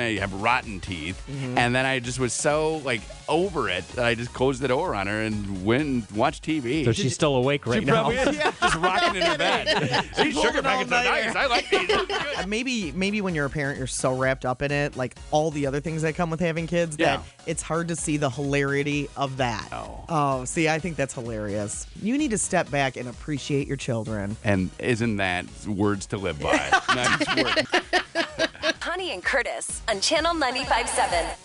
I have rotten teeth. And then I just was so, over it that I just closed the door on her and went and watched TV. So she's still awake right She now. probably is. Just rocking in her bed. These sugar packets are nice. I like these. Maybe when you're a parent, you're so wrapped up in it, like all the other things that come with having kids, that it's hard to see the hilarity of that. Oh, see, I think that's hilarious. You need to step back and appreciate your children. And isn't that words to live by? Nice word. Connie and Curtis on Channel 95.7.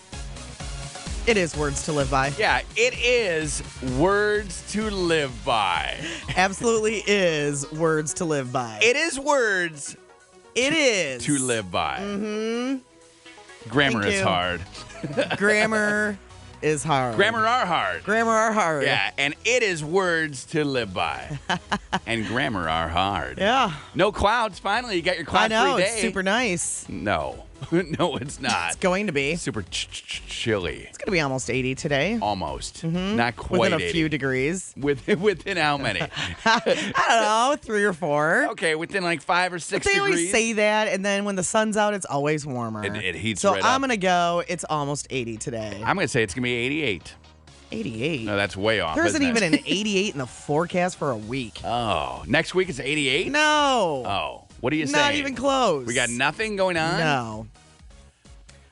It is words to live by. Yeah, it is words to live by. Absolutely is words to live by. It is words It is to live by. Mm-hmm. Grammar Thank is you. hard. Grammar is hard. Grammar are hard. Grammar are hard. Yeah, and it is words to live by. And grammar are hard. Yeah. No clouds. Finally, you got your I cloud-free know. day. It's super nice. No. No, it's not. It's going to be. Super chilly. It's going to be almost 80 today. Almost. Not quite Within a 80. few degrees. Within how many? I don't know, 3 or 4. Okay, within 5 or 6 They degrees. always say that, and then when the sun's out, it's always warmer. It heats so right I'm up. going to go, it's almost 80 today. I'm going to say it's going to be 88. 88? No, that's way off. There isn't isn't even it? an 88 in the forecast for a week. Oh, next week it's 88? No. Oh, what are you saying? Not even close. We got nothing going on? No.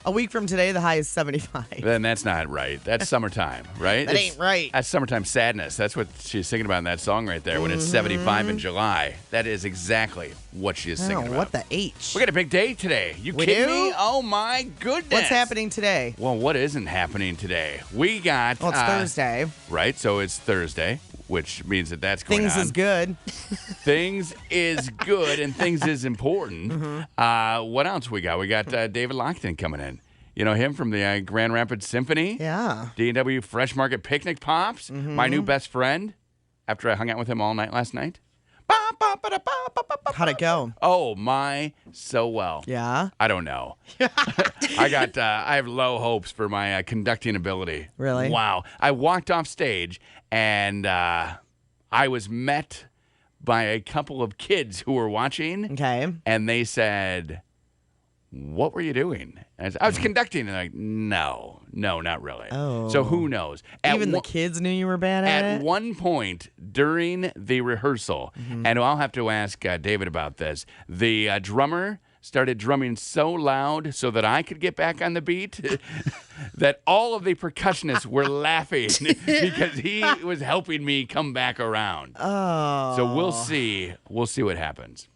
A week from today, the high is 75. Then that's not right. That's summertime, right? That ain't right. That's summertime sadness. That's what she's singing about in that song right there. When it's 75 in July, that is exactly what she is singing about. What the H? We got a big day today. You We kidding do? me? Oh my goodness! What's happening today? Well, what isn't happening today? We got. Well, it's Thursday. Right, so it's Thursday, which means that that's going Things on. is good. Things is good and things is important. What else we got? We got David Lockton coming in. You know him from the Grand Rapids Symphony? Yeah. D&W Fresh Market Picnic Pops. My new best friend after I hung out with him all night last night. How'd it go? Oh, so well. Yeah. I don't know. I have low hopes for my conducting ability. Really? Wow. I walked off stage and I was met by a couple of kids who were watching. Okay. And they said, "What were you doing?" And I was conducting. And they're like, no, not really. Oh. So who knows? Even the kids knew you were bad at At it? one point during the rehearsal, and I'll have to ask David about this, the drummer started drumming so loud so that I could get back on the beat that all of the percussionists were laughing because he was helping me come back around. Oh. So we'll see. We'll see what happens.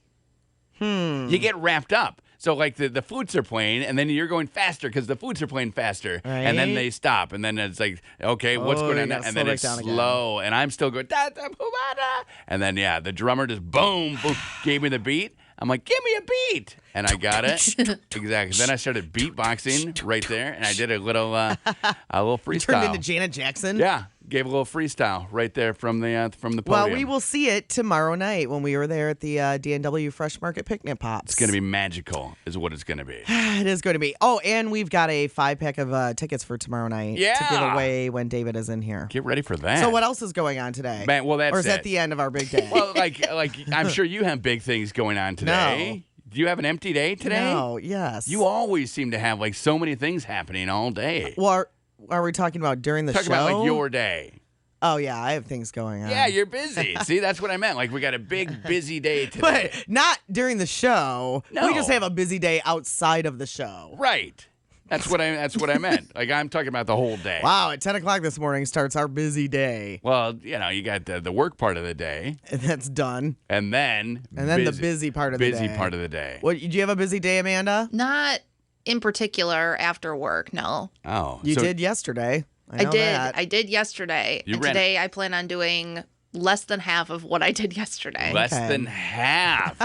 You get wrapped up. So, the flutes are playing, and then you're going faster because the flutes are playing faster. And then Right. they stop, and then it's like, okay, what's Oh, going you on now? gotta And slow then back it's down again. slow, and I'm still going, da, da, boom, ah, da. And then, the drummer just boom, gave me the beat. I'm like, give me a beat. And I got it. Exactly. Then I started beatboxing right there, and I did a little freestyle. Turned into Janet Jackson? Yeah. Gave a little freestyle right there from the podium. Well, we will see it tomorrow night when we were there at the D&W Fresh Market Picnic Pops. It's going to be magical is what it's going to be. It is going to be. Oh, and we've got a 5-pack of tickets for tomorrow night to give away when David is in here. Get ready for that. So what else is going on today? Man, well, that's Or is that it. the end of our big day? Well, I'm sure you have big things going on today. No. Do you have an empty day today? No, yes. You always seem to have so many things happening all day. Well, are we talking about during the Talk show? about your day. Oh, yeah, I have things going on. Yeah, you're busy. See, that's what I meant. We got a big, busy day today. But not during the show. No. We just have a busy day outside of the show. Right. That's what I meant. I'm talking about the whole day. Wow, at 10 o'clock this morning starts our busy day. Well, you got the work part of the day, And that's done. and then The busy part of the day. busy part of the day. What, do you have a busy day, Amanda? Not in particular after work, no. Oh, You so did yesterday. I know did. that. I did yesterday. You and ran- today I plan on doing less than half of what I did yesterday. less Okay. than half.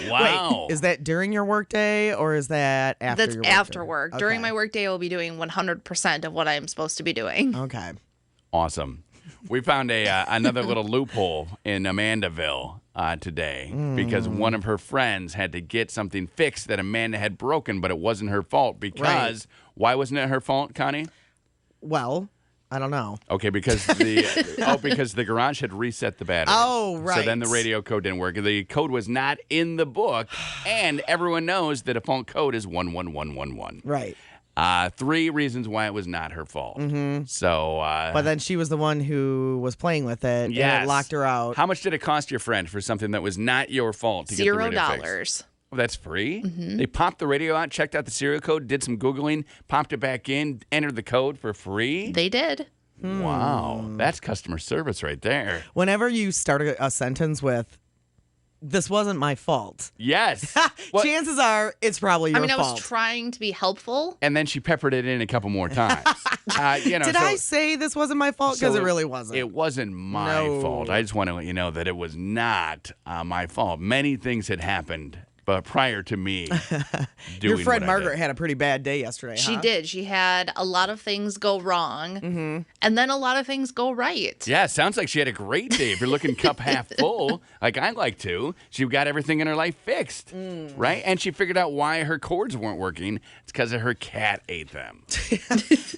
Wow. Wait, is that during your workday or is that after That's your after workday? work. Okay. During my workday, I will be doing 100% of what I'm supposed to be doing. Okay. Awesome. We found another little loophole in Amandaville today because one of her friends had to get something fixed that Amanda had broken, but it wasn't her fault because why wasn't it her fault, Connie? Well, I don't know. Okay, because because the garage had reset the battery. Oh, right. So then the radio code didn't work. The code was not in the book, and everyone knows the default code is 11111. Right. 3 reasons why it was not her fault. Mm-hmm. So, but then she was the one who was playing with it, and it locked her out. How much did it cost your friend for something that was not your fault to get the radio fixed? $0. Oh, that's free? Mm-hmm. They popped the radio out, checked out the serial code, did some Googling, popped it back in, entered the code for free? They did. Wow. That's customer service right there. Whenever you start a sentence with, this wasn't my fault. Yes. Chances are it's probably your fault. I was trying to be helpful. And then she peppered it in a couple more times. Did I say this wasn't my fault? Because it really wasn't. It wasn't my fault. I just want to let you know that it was not my fault. Many things had happened. But prior to me doing Your friend what Margaret had a pretty bad day yesterday, She did. She had a lot of things go wrong, and then a lot of things go right. Yeah, sounds like she had a great day. If you're looking cup half full, like I like to, she got everything in her life fixed, right? And she figured out why her cords weren't working. It's because her cat ate them.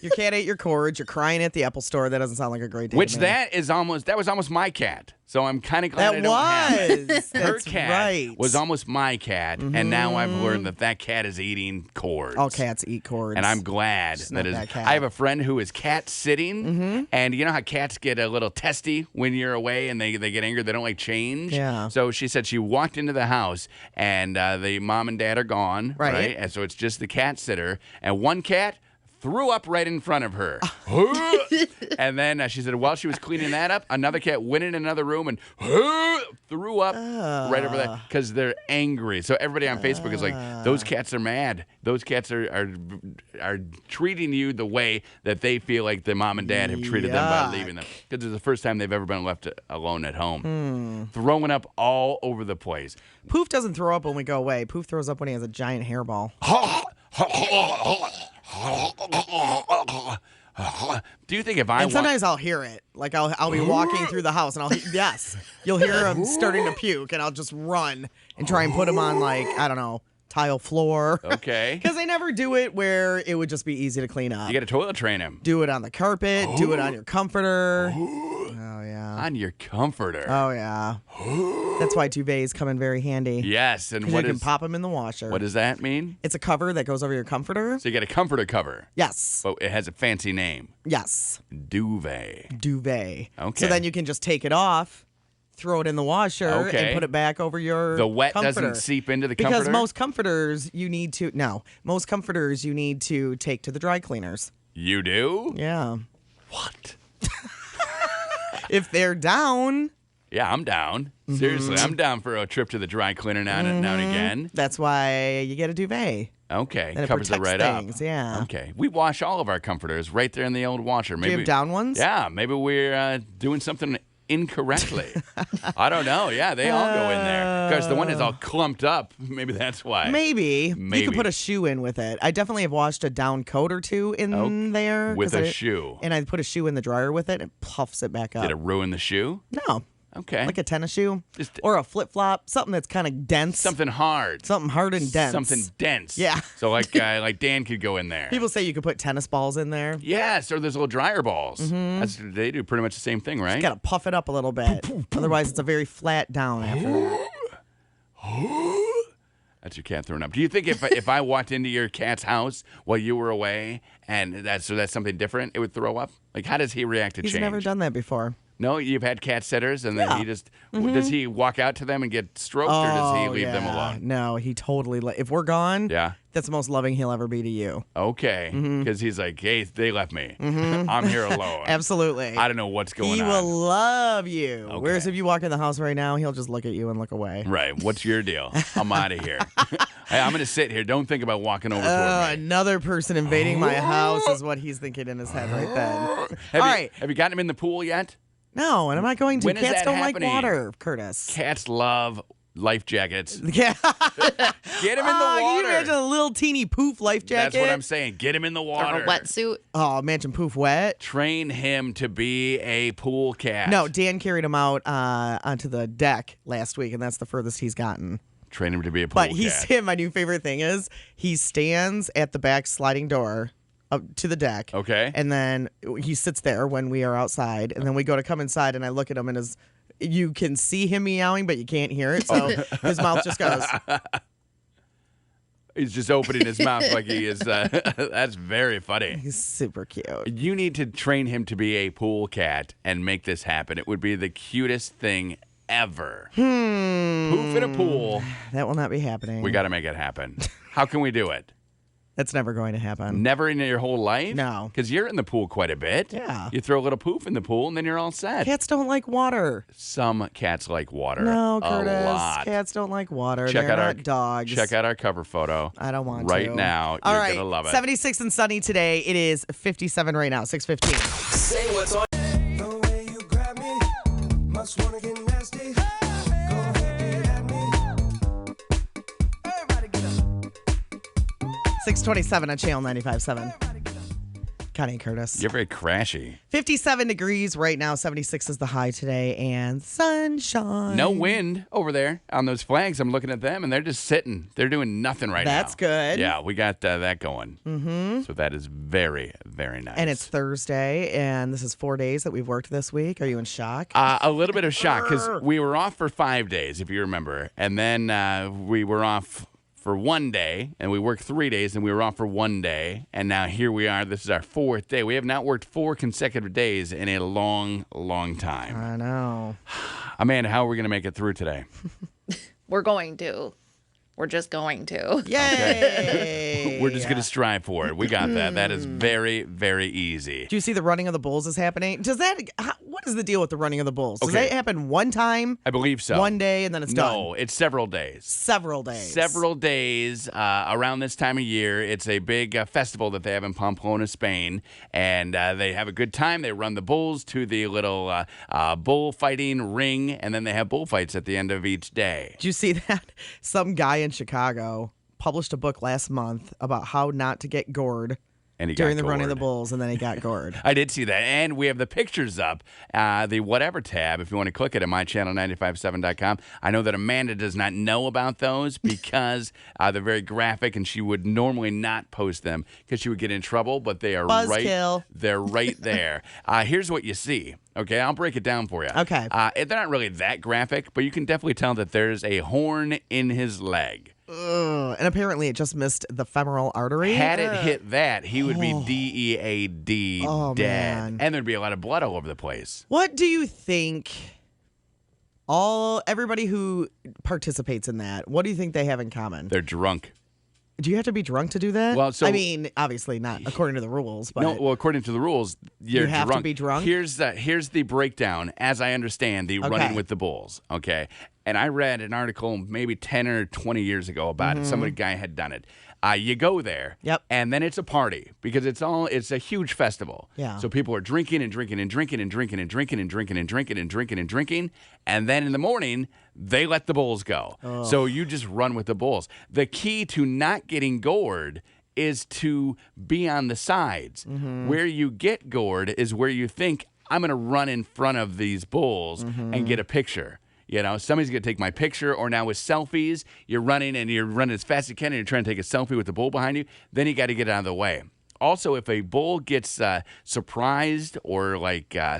Your cat ate your cords. You're crying at the Apple store. That doesn't sound like a great day. Which to me. that was almost my cat. So I'm kind of glad I don't have it. Her cat was almost my cat, and now I've learned that cat is eating cords. All cats eat cords. And I'm glad that is. cat. I have a friend who is cat sitting, and you know how cats get a little testy when you're away and they get angry. They don't like change. Yeah. So she said she walked into the house, and the mom and dad are gone, right? And so it's just the cat sitter, and one cat threw up right in front of her. And then she said while she was cleaning that up, another cat went in another room and threw up right over there because they're angry. So everybody on Facebook is like, those cats are mad. Those cats are treating you the way that they feel like the mom and dad have treated them by leaving them. Because it's the first time they've ever been left alone at home. Throwing up all over the place. Poof doesn't throw up when we go away. Poof throws up when he has a giant hairball. Do you think if And sometimes I'll hear it. Like I'll be walking through the house and you'll hear him starting to puke, and I'll just run and try and put him on, like, I don't know, tile floor. Okay. Because they never do it where it would just be easy to clean up. You got to toilet train him. Do it on the carpet. Do it on your comforter. Oh, yeah. On your comforter. Oh, yeah. That's why duvets come in very handy. Yes. And you can pop them in the washer. What does that mean? It's a cover that goes over your comforter. So you got a comforter cover. Yes. But it has a fancy name. Yes. Duvet. Okay. So then you can just take it off, throw it in the washer, and put it back over your The wet comforter. doesn't seep into the comforter? Because most comforters you need to take to the dry cleaners. You do? Yeah. What? If they're down. Yeah, I'm down. Seriously, I'm down for a trip to the dry cleaner now and again. That's why you get a duvet. Okay, And it covers it protects right things, up. yeah. Okay, we wash all of our comforters right there in the old washer. Maybe Do you have down ones? Yeah, maybe we're doing something incorrectly. I don't know. Yeah, they all go in there. Because the one is all clumped up. Maybe that's why. Maybe. You could put a shoe in with it. I definitely have washed a down coat or two in there. With a shoe. And I put a shoe in the dryer with it and it puffs it back up. Did it ruin the shoe? No. Okay. Like a tennis shoe Just- or a flip-flop, something that's kind of dense. Something hard. Something hard and dense. Something dense. Yeah. So like Dan could go in there. People say you could put tennis balls in there. Yes, or those little dryer balls. They do pretty much the same thing, right? You got to puff it up a little bit. Otherwise, it's a very flat down after that. That's your cat throwing up. Do you think if I walked into your cat's house while you were away and that's something different, it would throw up? Like, how does he react to He's change? never done that before. No, you've had cat sitters, and then Yeah. he just does he walk out to them and get stroked, or does he leave them alone? No, he totally. If we're gone, Yeah. that's the most loving he'll ever be to you. Okay, because he's like, hey, they left me. I'm here alone. Absolutely. I don't know what's going He on. will love you. Okay. Whereas if you walk in the house right now, he'll just look at you and look away. Right. What's your deal? I'm out of here. Hey, I'm going to sit here. Don't think about walking over toward me. Another person invading my house is what he's thinking in his head right then. Have you gotten him in the pool yet? No, and am I going to? When is Cats that don't happening? like water, Curtis. Cats love life jackets. Yeah. Get him in the water. Can you imagine a little teeny Poof life jacket? That's what I'm saying. Get him in the Or water. a wetsuit. Oh, imagine Poof wet. Train him to be a pool cat. No, Dan carried him out onto the deck last week, and that's the furthest he's gotten. Train him to be a pool But cat. my new favorite thing is he stands at the back sliding door up to the deck. Okay. And then he sits there when we are outside. And then we go to come inside, and I look at him, and you can see him meowing, but you can't hear it. So his mouth just goes. He's just opening his mouth like he is. That's very funny. He's super cute. You need to train him to be a pool cat and make this happen. It would be the cutest thing ever. Poof in a pool. That will not be happening. We got to make it happen. How can we do it? That's never going to happen. Never in your whole life? No. Because you're in the pool quite a bit. Yeah. You throw a little poof in the pool, and then you're all set. Cats don't like water. Some cats like water. No, Curtis. A lot. Cats don't like water. Check They're out not dogs. Check out our cover photo. I don't want right to. Right now. All You're right. going to love it. 76 and sunny today. It is 57 right now, 6:15. Say what's on. The way you grab me, must wanna get nasty. Go ahead, at me. Everybody get up. 6:27 on Channel 95.7. Connie and Curtis. You're very crashy. 57 degrees right now. 76 is the high today, and sunshine. No wind over there on those flags. I'm looking at them, and they're just sitting. They're doing nothing right now. That's good. Yeah, we got that going. Mm-hmm. So that is very, very nice. And it's Thursday, and this is 4 days that we've worked this week. Are you in shock? A little bit of shock because we were off for 5 days, if you remember. And then we were off for 1 day, and we worked 3 days, and we were off for 1 day, and now here we are. This is our 4th day. We have not worked 4 consecutive days in a long, long time. I know. Amanda, how are we going to make it through today? We're going to. We're just going to. Yay! We're just going to strive for it. We got that. That is very, very easy. Do you see the running of the bulls is happening? What is the deal with the running of the bulls? Does Okay. that happen one time? I believe so. 1 day and then it's done? No, it's several days. Several days. Several days around this time of year. It's a big festival that they have in Pamplona, Spain, and they have a good time. They run the bulls to the little bullfighting ring, and then they have bullfights at the end of each day. Did you see that? Some guy in Chicago published a book last month about how not to get gored And he during got the running of the gored. bulls, and then he got gored. I did see that. And we have the pictures up, the whatever tab, if you want to click it at mychannel957.com. I know that Amanda does not know about those because they're very graphic, and she would normally not post them because she would get in trouble, but they are Buzzkill. They're right there. Here's what you see. Okay, I'll break it down for you. Okay. They're not really that graphic, but you can definitely tell that there's a horn in his leg. Ugh. And apparently it just missed the femoral artery. Had it hit that, he would be DEAD, Oh, dead. man. And there'd be a lot of blood all over the place. What do you think everybody who participates in that, what do you think they have in common? They're drunk. Do you have to be drunk to do that? Well, so- I mean, obviously not according to the rules, but No, well, according to the rules, you're You have to drunk. be drunk? Here's the breakdown, as I understand the running with the bulls. Okay, and I read an article maybe 10 or 20 years ago about it. Somebody guy had done it. You go there, Yep. and then it's a party because it's a huge festival. Yeah. So people are drinking and drinking and drinking and drinking and drinking and drinking and drinking and drinking and drinking, and then in the morning they let the bulls go. So you just run with the bulls. The key to not getting gored is to be on the sides. Where you get gored is where you think, I'm going to run in front of these bulls and get a picture. You know, somebody's going to take my picture, or now with selfies, you're running as fast as you can and you're trying to take a selfie with the bull behind you, then you got to get out of the way. Also, if a bull gets surprised or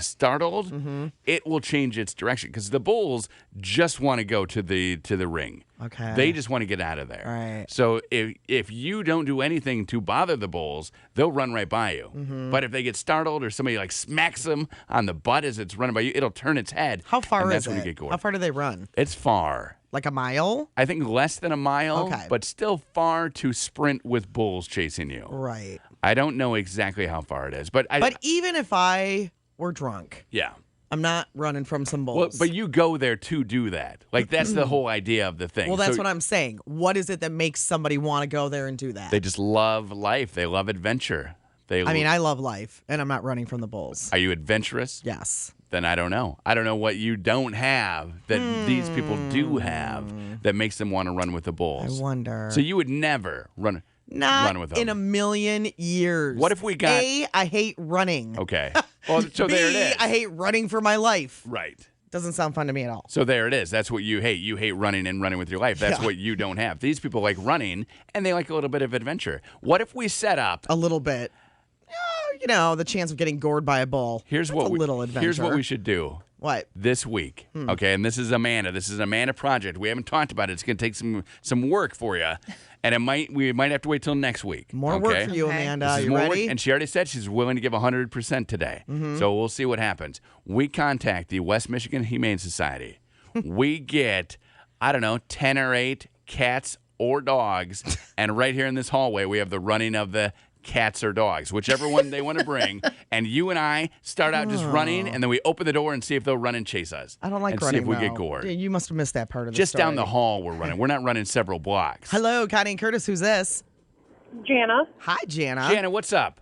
startled, it will change its direction because the bulls just want to go to the ring. Okay. They just want to get out of there. Right. So if you don't do anything to bother the bulls, they'll run right by you. But if they get startled or somebody smacks them on the butt as it's running by you, it'll turn its head. how far and is that's when it? you get gored. How far do they run? It's far. Like a mile? I think less than a mile, Okay. but still far to sprint with bulls chasing you. Right. I don't know exactly how far it is, but But even if I were drunk, yeah. I'm not running from some bulls. Well, but you go there to do that. That's the whole idea of the thing. Well, that's So what I'm saying. What is it that makes somebody want to go there and do that? They just love life. They love adventure. I love life, and I'm not running from the bulls. Are you adventurous? Yes. Then I don't know. I don't know what you don't have that these people do have that makes them want to run with the I bulls. wonder. So you would never run Not with them. in a million years. What if we got- A, I hate running. Okay. Well, so B, there it is. I hate running for my life. Right. Doesn't sound fun to me at all. So there it is. That's what you hate. You hate running and running with your life. That's Yeah. what you don't have. These people like running, and they like a little bit of adventure. What if we set up A little bit. the chance of getting gored by a bull. Here's That's what a little adventure. Here's what we should do. What? This week, okay, and this is Amanda. This is an Amanda project. We haven't talked about it. It's going to take some work for you, and we might have to wait till next week. More okay? work for you, Okay. Amanda. This is You more work, ready? and she already said she's willing to give 100% today. So we'll see what happens. We contact the West Michigan Humane Society. We get, I don't know, 10 or 8 cats or dogs, and right here in this hallway, we have the running of the cats or dogs, whichever one they want to bring. And you and I start out just running, and then we open the door and see if they'll run and chase us. I don't like and running. See if we get though. gored. Yeah, you must have missed that part of the Just story. down the hall, we're running. We're not running several blocks. Hello, Connie and Curtis. Who's this? Jana, Hi, Jana. Jana, what's up?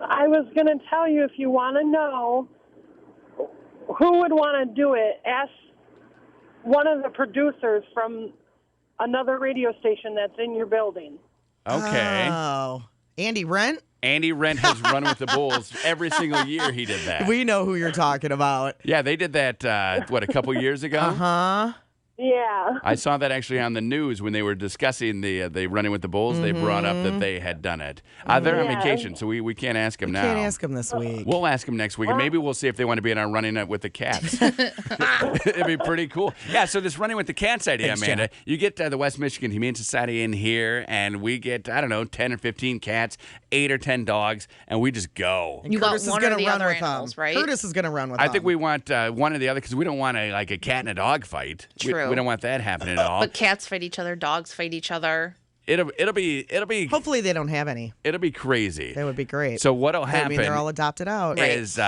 I was going to tell you, if you want to know who would want to do it, ask one of the producers from another radio station that's in your building. Okay. Oh, Andy Rent. Andy Rent has run with the Bulls every single year. He did that. We know who you're talking about. Yeah, they did that. A couple years ago. Huh? Yeah. I saw that actually on the news when they were discussing the running with the Bulls. They brought up that they had done it. They're on Yeah. vacation, so we can't ask them now. Can't ask him this week. We'll ask them next week, and maybe we'll see if they want to be in our running it with the cats. It'd be pretty cool. Yeah, so this running with the cats idea, Thanks, Amanda, Jenna. you get the West Michigan Humane Society in here, and we get, I don't know, 10 or 15 cats, 8 or 10 dogs, and we just go. And You got Curtis is one or gonna the run other with animals, them. right? Curtis is going to run with I them. think we want one or the other because we don't want a cat and a dog fight. True. We don't want that happening at all. But cats fight each other, dogs fight each other. It'll be Hopefully they don't have any. crazy. That would be great. So what'll I happen mean, they're all adopted out. is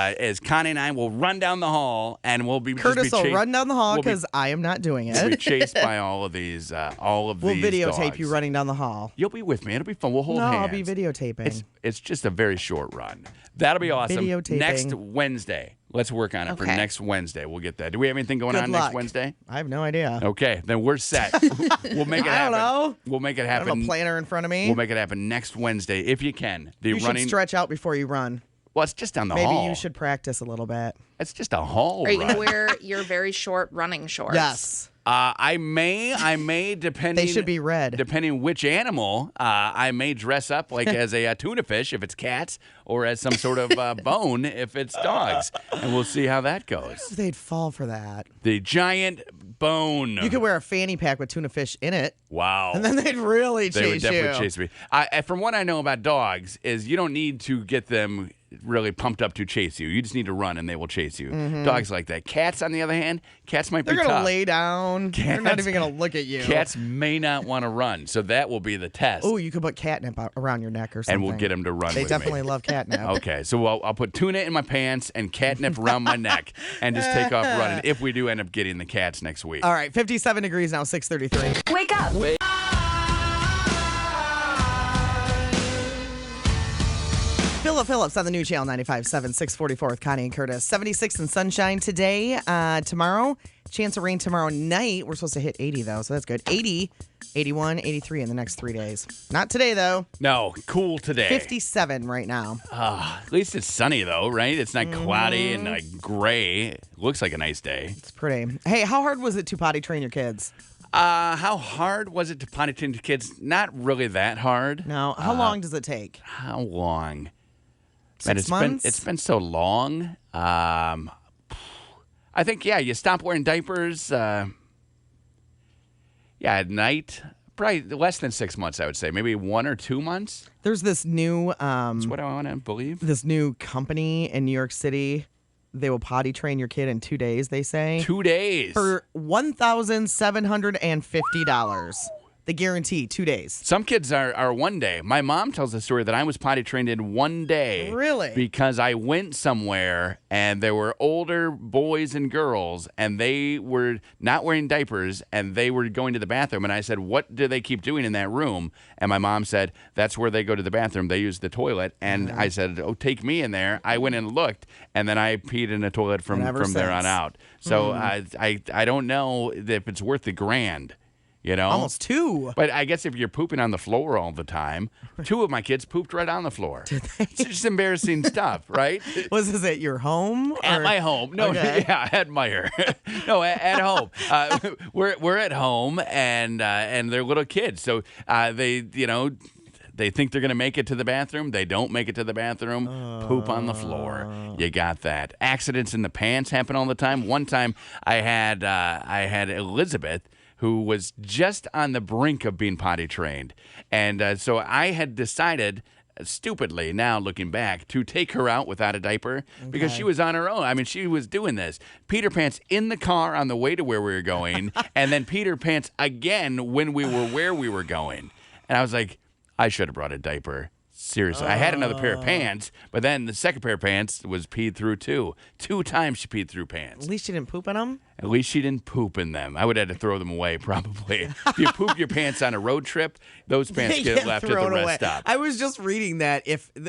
Connie and I will run down the hall and we'll be Curtis just be will run down the hall we'll be- because I am not doing we'll be it. chased by all of these We'll these videotape dogs. you running down the hall. You'll be with me. It'll be fun. We'll hold No, hands. I'll be videotaping. It's just a very short run. That'll be awesome. Videotaping. Next Wednesday. Let's work on it for Okay. next Wednesday. We'll get that. Do we have anything going Good on luck. next Wednesday? I have no idea. Okay, then we're set. We'll make it I happen. don't know. We'll make it I have a happen. planner in front of me. We'll make it happen next Wednesday if you can. The you running. should stretch out before you run. Well, it's just down the Maybe hall. you should practice a little bit. It's just a hall Are you run. going to wear your very short running shorts? Yes. I may, depending. They should be red. Depending which animal, I may dress up like as a tuna fish if it's cats, or as some sort of bone if it's dogs, and we'll see how that goes. They'd fall for that. The giant bone. You could wear a fanny pack with tuna fish in it, Wow. and then they'd really They would chase definitely you. chase me. From what I know about dogs, is you don't need to get them really pumped up to chase you. You just need to run, and they will chase you. Dogs like that. Cats, on the other hand, cats might They're be gonna tough. lay down. They're not Cats- even gonna look at you. Cats may not want to run, so that will be the test. Oh, you could put catnip around your neck or something. And we'll get them to run They with definitely me. love catnip. Okay, so I'll put tuna in my pants and catnip around my neck and just take off running if we do end up getting the cats next week. All right, 57 degrees now, 6:33. Wake up. Philip Phillips on the new channel 95.7, 644 with Connie and Curtis. 76 and sunshine today. Tomorrow, chance of rain tomorrow night. We're supposed to hit 80, though, so that's good. 80, 81, 83 in the next 3 days. Not today, though. No, cool today. 57 right now. At least it's sunny, though, right? It's not cloudy and gray. It looks like a nice day. It's pretty. Hey, how hard was it to potty train your kids? How hard was it to potty train the kids? Not really that hard. No. How long does it take? How long? 6 months? It's been so long. I think, yeah, you stop wearing diapers. At night. Probably less than 6 months, I would say. Maybe 1 or 2 months. There's this new That's what I want to believe. this new company in New York City. They will potty train your kid in 2 days, they say. 2 days. For $1,750. The guarantee, 2 days. Some kids are 1 day. My mom tells the story that I was potty trained in 1 day. Really? Because I went somewhere and there were older boys and girls and they were not wearing diapers and they were going to the bathroom. And I said, what do they keep doing in that room? And my mom said, that's where they go to the bathroom. They use the toilet. And I said, oh, take me in there. I went and looked and then I peed in the toilet from And ever there on since. out. So I don't know if it's worth the grand. You know? Almost 2. But I guess if you're pooping on the floor all the time, 2 of my kids pooped right on the floor. It's just embarrassing stuff, right? Was this at your home? At or- my home. No, Okay. yeah, at Meyer. No, at home. We're at home and they're little kids. So They think they're going to make it to the bathroom. They don't make it to the bathroom. Poop on the floor. You got that. Accidents in the pants happen all the time. One time I had Elizabeth, who was just on the brink of being potty trained. And so I had decided, stupidly now looking back, to take her out without a diaper because she was on her own. I mean, she was doing this. Peter Pants in the car on the way to where we were going, and then Peter Pants again when we were where we were going. And I was like, I should have brought a diaper. Seriously. I had another pair of pants, but then the second pair of pants was peed through too. 2 times she peed through pants. At least she didn't poop in them? At least she didn't poop in them. I would have had to throw them away, probably. If you poop your pants on a road trip, those pants get left at the rest stop. I was just reading that,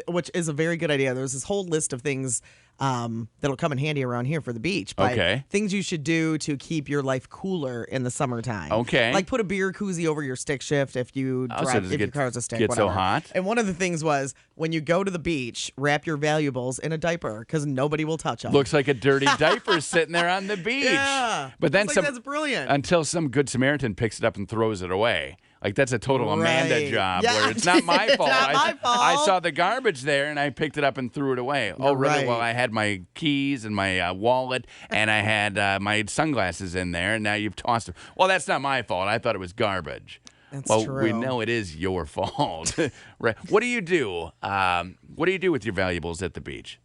which is a very good idea. There's this whole list of things that'll come in handy around here for the beach. But things you should do to keep your life cooler in the summertime. Okay. Like put a beer koozie over your stick shift if you drive, if your car's a stick. Get whatever. so hot. And one of the things was when you go to the beach, wrap your valuables in a diaper because nobody will touch them. Looks like a dirty diaper sitting there on the beach. Yeah. But then that's brilliant. Until some good Samaritan picks it up and throws it away. Like, that's a total Amanda job where it's not my fault. Not my fault. I saw the garbage there, and I picked it up and threw it away. Oh, really? Right. Well, I had my keys and my wallet, and I had my sunglasses in there, and now you've tossed them. Well, that's not my fault. I thought it was garbage. That's well, true. we know it is your fault. Right? What do you do? What do you do with your valuables at the beach?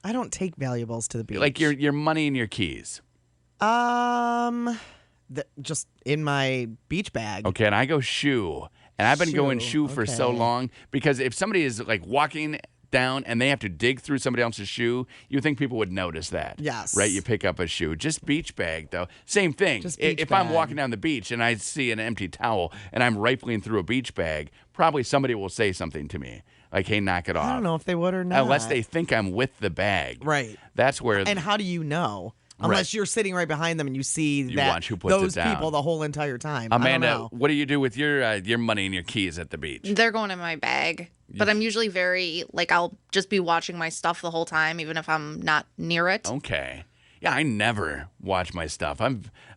I don't take valuables to the beach. Like your money and your keys. Just in my beach bag. Okay, and I go shoe. And I've been going Shoe, shoe for so okay. long because if somebody is like walking down and they have to dig through somebody else's shoe, you think people would notice that. Yes. Right? You pick up a shoe. Just beach bag, though. Same thing. Just beach if I'm bag. walking down the beach and I see an empty towel and I'm rifling through a beach bag, probably somebody will say something to me. Like, hey, knock it off. I don't know if they would or not. Unless they think I'm with the bag. Right. That's where... And how do you know? Unless you're sitting right behind them and you see that watch who puts it those down. people the whole entire time. I Amanda, don't know. what do you do with your money and your keys at the beach? They're going in my bag. But I'm usually I'll just be watching my stuff the whole time, even if I'm not near it. Okay. Yeah, I never watch my stuff.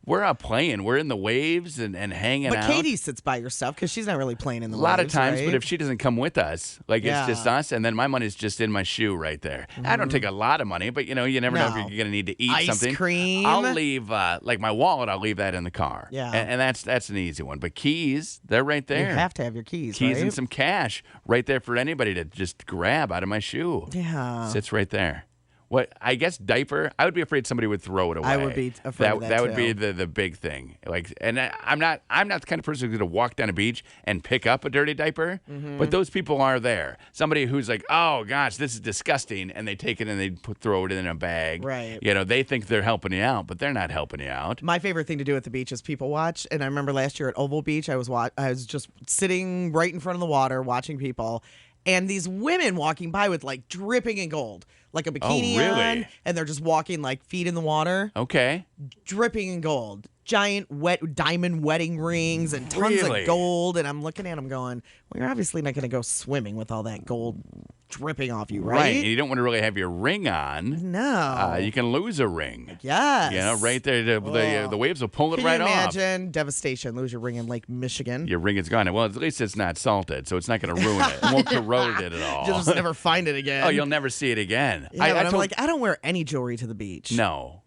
We're out playing. We're in the waves and hanging out. But Katie sits by your stuff because she's not really playing in the a lot of waves, times, right? but if she doesn't come with us, like it's just us, and then my money's just in my shoe right there. I don't take a lot of money, but you never know if No. you're going to need to eat Ice something. cream. I'll leave, like my wallet, I'll leave that in the car. Yeah. And that's an easy one. But keys, they're right there. You have to have your keys, Keys right? and some cash right there for anybody to just grab out of my shoe. Yeah. Sits right there. What I guess diaper, I would be afraid somebody would throw it away. I would be afraid of that That would too. be the big thing. Like, and I'm not the kind of person who's going to walk down a beach and pick up a dirty diaper. Mm-hmm. But those people are there. Somebody who's like, oh gosh, this is disgusting, and they take it and they throw it in a bag. Right. They think they're helping you out, but they're not helping you out. My favorite thing to do at the beach is people watch. And I remember last year at Oval Beach, I was just sitting right in front of the water watching people. And these women walking by with like dripping in gold, like a bikini really? on, and they're just walking like feet in the water, Okay. dripping in gold. Giant wet diamond wedding rings and tons Really? of gold. And I'm looking at them going, well, you're obviously not going to go swimming with all that gold dripping off you, right? And you don't want to really have your ring on. No. You can lose a ring. Yes. Right there. The waves will pull it Can right you off. imagine devastation? Lose your ring in Lake Michigan. Your ring is gone. Well, at least it's not salted, so it's not going to ruin it. It won't corrode it at all. You'll just never find it again. Oh, you'll never see it again. Yeah, but I'm like, I don't wear any jewelry to the beach. no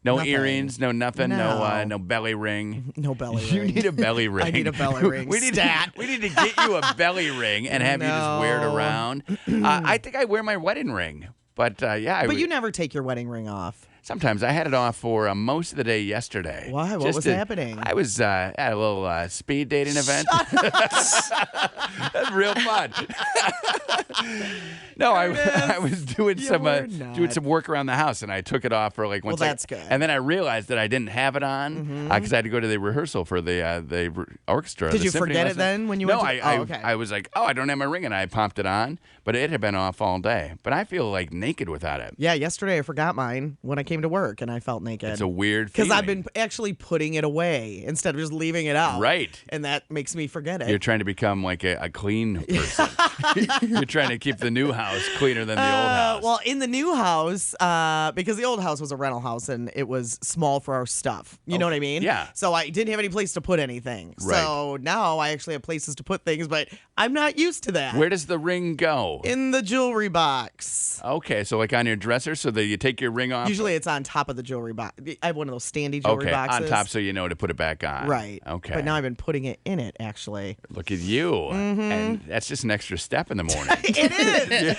Nothing. earrings, no nothing, No. no belly ring. No belly ring. You need a belly ring. I need a belly ring. we need Stat. we need to get you a belly ring and have you just wear it No. around. I think I wear my wedding ring, but But you never take your wedding ring off. Sometimes I had it off for most of the day yesterday. Why? What was happening? I was at a little speed dating event. That's real fun. No, I was doing You some were doing not. some work around the house, and I took it off for like one Well, second. that's good. And then I realized that I didn't have it on because I had to go to the rehearsal for the orchestra. Did the you symphony forget it lesson. then when you no, went to- I, Oh, okay. I was like, oh, I don't have my ring, and I popped it on, but it had been off all day. But I feel like naked without it. Yeah, yesterday I forgot mine when I came came to work and I felt naked. It's a weird because feeling. I've been actually putting it away instead of just leaving it out. Right. And that makes me forget it. You're trying to become like a clean person. You're trying to keep the new house cleaner than the old house. Well, in the new house, because the old house was a rental house and it was small for our stuff. You know what I mean? yeah. So I didn't have any place to put anything. Right. So now I actually have places to put things, but I'm not used to that. Where does the ring go? In the jewelry box. Okay, so like on your dresser, so that you take your ring off. Usually it's on top of the jewelry box. I have one of those standy jewelry okay, boxes. on top, so you know to put it back on. Right. Okay. But now I've been putting it in it, actually. Look at you, and that's just an extra step in the morning. It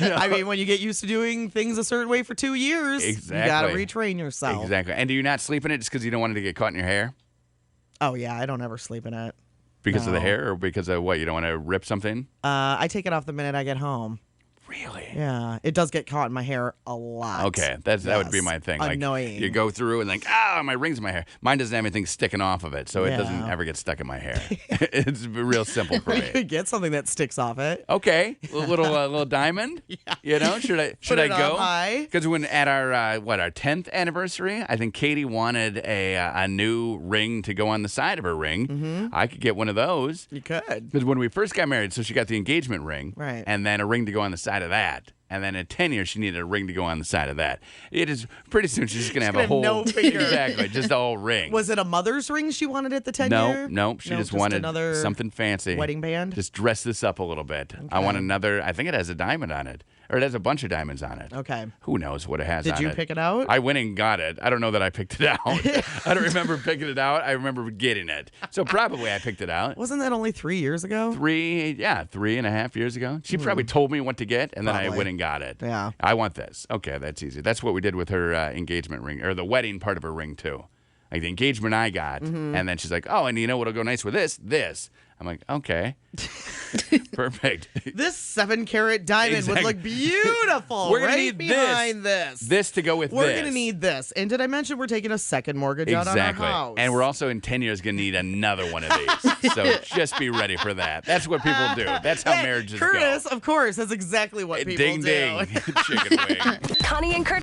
is. I mean, when you get used to doing things a certain way for 2 years, Exactly. you got to retrain yourself. Exactly. And do you not sleep in it just because you don't want it to get caught in your hair? Oh, yeah. I don't ever sleep in it. Because of the No. hair, or because of what? You don't want to rip something? I take it off the minute I get home. Really? Yeah. It does get caught in my hair a lot. Okay, that would be Yes. my thing. Like, Annoying. you go through and like, my ring's in my hair. Mine doesn't have anything sticking off of it, so it doesn't Yeah. ever get stuck in my hair. It's real simple for You me. could get something that sticks off it. Okay, a little diamond. Yeah. You know, should I it go? up high. Because when at our our 10th anniversary, I think Katie wanted a new ring to go on the side of her ring. Mm-hmm. I could get one of those. You could. Because when we first got married, so she got the engagement ring, Right. and then a ring to go on the side of that. And then in 10 years, she needed a ring to go on the side of that. It is pretty soon she's just going to have gonna a have whole no finger. exactly, just a whole ring. Was it a mother's ring she wanted at the 10 no, year? no, she just wanted another something fancy. wedding band? Just dress this up a little bit. I want another. I think it has a diamond on it, or it has a bunch of diamonds on it. Okay. Who knows what it has on Did it? you pick it out? I went and got it. I don't know that I picked it out. I don't remember picking it out. I remember getting it. So probably I picked it out. Wasn't that only 3 years ago? 3.5 years ago. She probably told me what to get, and then I Probably. went and got it. Yeah. I want this. Okay, that's easy. That's what we did with her engagement ring, or the wedding part of her ring, too. Like the engagement I got, and then she's like, oh, and you know what'll go nice with this? This. I'm like, okay. Perfect. This 7-carat diamond Exactly. would look beautiful We're gonna right need behind this. This to go with We're this. going to need this. And did I mention we're taking a second mortgage out on our Exactly. house? And we're also in 10 years going to need another one of these. So just be ready for that. That's what people do. That's how Hey, marriages Curtis, go. of course, that's exactly what people Ding, do. ding. Chicken wing. Connie and Curtis.